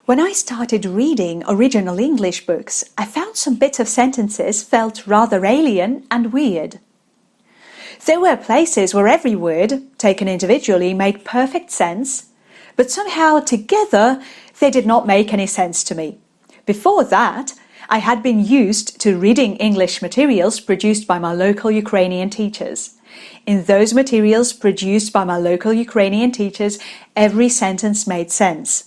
When I started reading original English books, I found some bits of sentences felt rather alien and weird. There were places where every word, taken individually, made perfect sense, but somehow together they did not make any sense to me. Before that, I had been used to reading English materials produced by my local Ukrainian teachers. In those materials produced by my local Ukrainian teachers, every sentence made sense.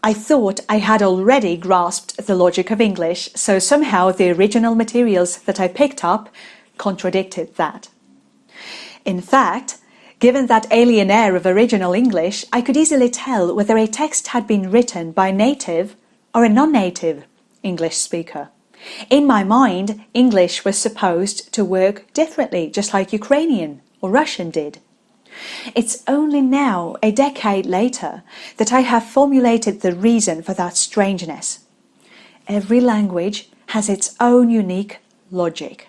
I thought I had already grasped the logic of English, so somehow the original materials that I picked up contradicted that. In fact, given that alien air of original English, I could easily tell whether a text had been written by a native or a non-native English speaker. In my mind, English was supposed to work differently, just like Ukrainian or Russian did. It's only now, a decade later, that I have formulated the reason for that strangeness. Every language has its own unique logic.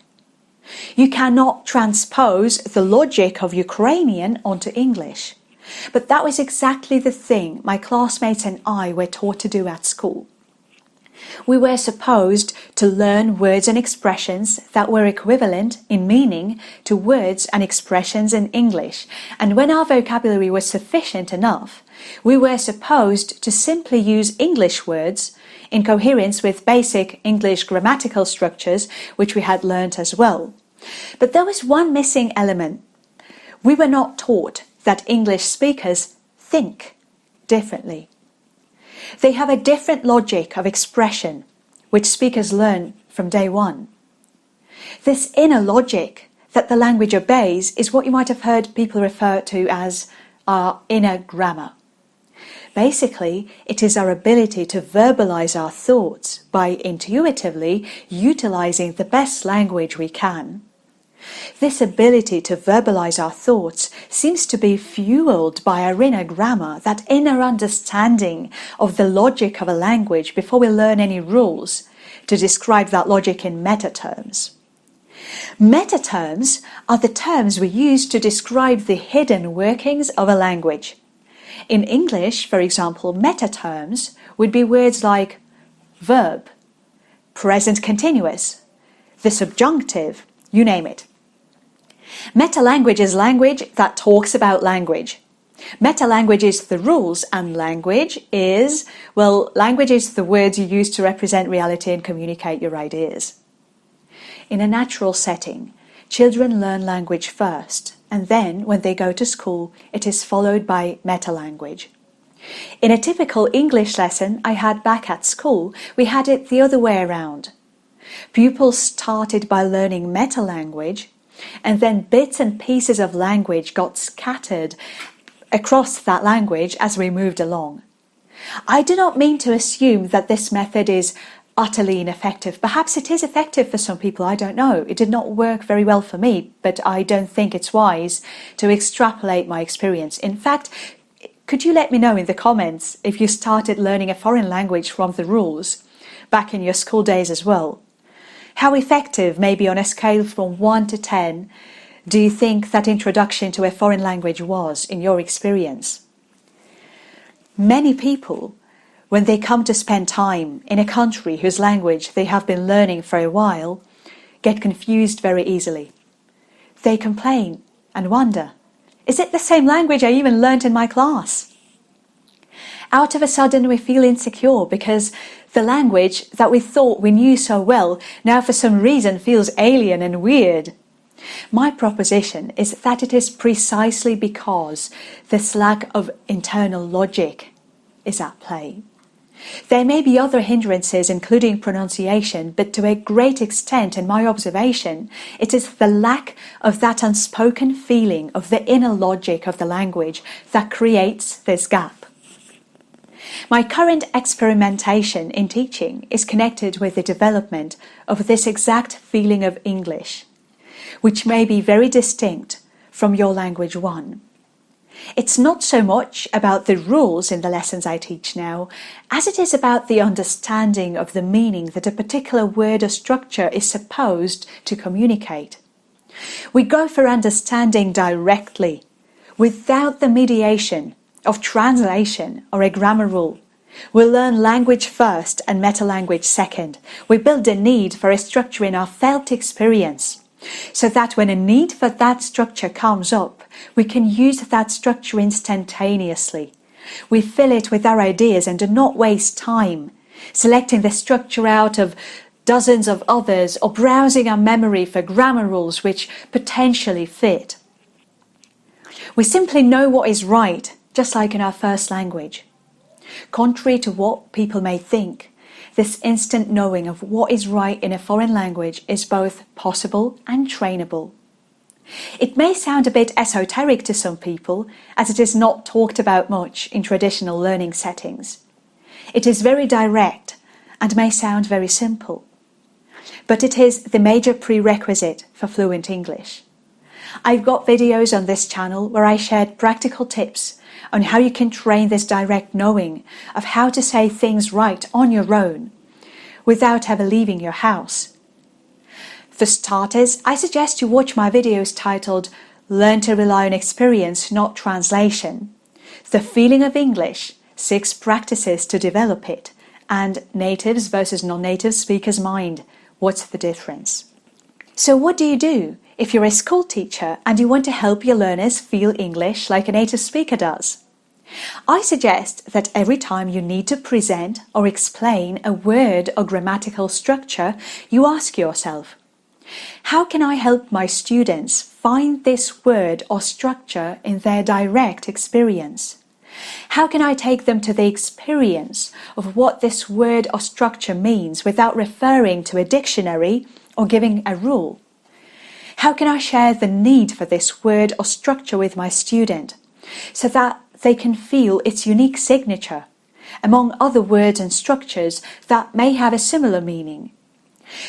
You cannot transpose the logic of Ukrainian onto English. But that was exactly the thing my classmates and I were taught to do at school. We were supposed to learn words and expressions that were equivalent in meaning to words and expressions in English, and when our vocabulary was sufficient enough, we were supposed to simply use English words in coherence with basic English grammatical structures, which we had learnt as well. But there was one missing element. We were not taught that English speakers think differently. They have a different logic of expression, which speakers learn from day one. This inner logic that the language obeys is what you might have heard people refer to as our inner grammar. Basically, it is our ability to verbalize our thoughts by intuitively utilizing the best language we can. This ability to verbalize our thoughts seems to be fueled by our inner grammar, that inner understanding of the logic of a language before we learn any rules, to describe that logic in meta terms. Meta terms are the terms we use to describe the hidden workings of a language. In English, for example, meta terms would be words like verb, present continuous, the subjunctive, you name it. Meta-language is language that talks about language. Meta-language is the rules, and language is the words you use to represent reality and communicate your ideas. In a natural setting, children learn language first, and then, when they go to school, it is followed by meta-language. In a typical English lesson I had back at school, we had it the other way around. Pupils started by learning meta-language, and then bits and pieces of language got scattered across that language as we moved along. I do not mean to assume that this method is utterly ineffective. Perhaps it is effective for some people, I don't know. It did not work very well for me, but I don't think it's wise to extrapolate my experience. In fact, could you let me know in the comments if you started learning a foreign language from the rules back in your school days as well? How effective, maybe on a scale from 1 to 10, do you think that introduction to a foreign language was in your experience? Many people, when they come to spend time in a country whose language they have been learning for a while, get confused very easily. They complain and wonder, is it the same language I even learnt in my class? Out of a sudden we feel insecure because the language that we thought we knew so well now for some reason feels alien and weird. My proposition is that it is precisely because this lack of internal logic is at play. There may be other hindrances, including pronunciation, but to a great extent, in my observation, it is the lack of that unspoken feeling of the inner logic of the language that creates this gap. My current experimentation in teaching is connected with the development of this exact feeling of English, which may be very distinct from your language one. It's not so much about the rules in the lessons I teach now, as it is about the understanding of the meaning that a particular word or structure is supposed to communicate. We go for understanding directly, without the mediation of translation or a grammar rule, We learn language first and meta-language second. We build a need for a structure in our felt experience, so that when a need for that structure comes up, we can use that structure instantaneously. We fill it with our ideas and do not waste time selecting the structure out of dozens of others or browsing our memory for grammar rules which potentially fit. We simply know what is right, just like in our first language. Contrary to what people may think, this instant knowing of what is right in a foreign language is both possible and trainable. It may sound a bit esoteric to some people, as it is not talked about much in traditional learning settings. It is very direct and may sound very simple, but it is the major prerequisite for fluent English. I've got videos on this channel where I shared practical tips on how you can train this direct knowing of how to say things right on your own without ever leaving your house. For starters, I suggest you watch my videos titled Learn to Rely on Experience, Not Translation, The Feeling of English, 6 Practices to Develop It, and Natives versus Non-Native Speakers' Mind, What's the Difference? So what do you do if you're a school teacher and you want to help your learners feel English like a native speaker does? I suggest that every time you need to present or explain a word or grammatical structure, you ask yourself, how can I help my students find this word or structure in their direct experience? How can I take them to the experience of what this word or structure means without referring to a dictionary or giving a rule? How can I share the need for this word or structure with my student so that they can feel its unique signature among other words and structures that may have a similar meaning?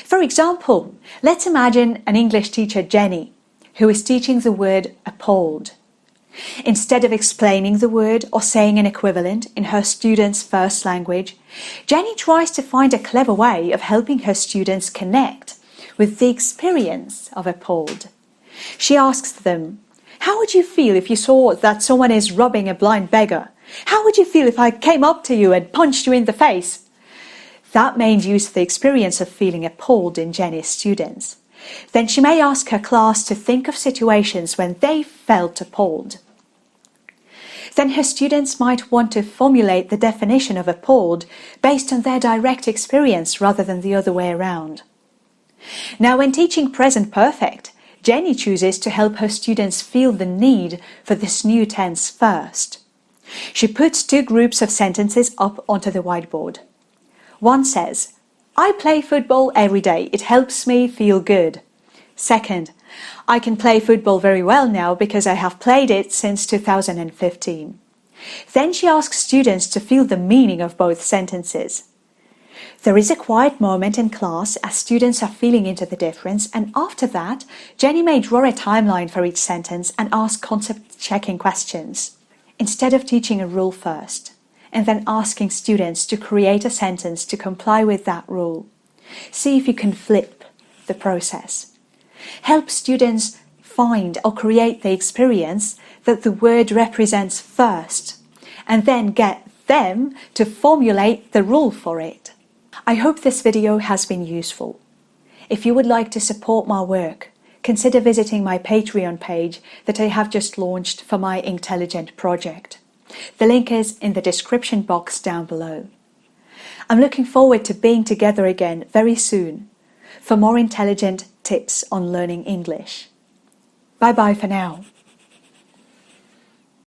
For example, let's imagine an English teacher, Jenny, who is teaching the word appalled. Instead of explaining the word or saying an equivalent in her students' first language, Jenny tries to find a clever way of helping her students connect with the experience of appalled. She asks them, how would you feel if you saw that someone is robbing a blind beggar? How would you feel if I came up to you and punched you in the face? That may induce the experience of feeling appalled in Jenny's students. Then she may ask her class to think of situations when they felt appalled. Then her students might want to formulate the definition of appalled based on their direct experience rather than the other way around. Now, when teaching present perfect, Jenny chooses to help her students feel the need for this new tense first. She puts 2 groups of sentences up onto the whiteboard. One says, I play football every day. It helps me feel good. Second, I can play football very well now because I have played it since 2015. Then she asks students to feel the meaning of both sentences. There is a quiet moment in class as students are feeling into the difference, and after that, Jenny may draw a timeline for each sentence and ask concept-checking questions, instead of teaching a rule first, and then asking students to create a sentence to comply with that rule. See if you can flip the process. Help students find or create the experience that the word represents first, and then get them to formulate the rule for it. I hope this video has been useful. If you would like to support my work, consider visiting my Patreon page that I have just launched for my Intelligent project. The link is in the description box down below. I'm looking forward to being together again very soon for more intelligent tips on learning English. Bye bye for now.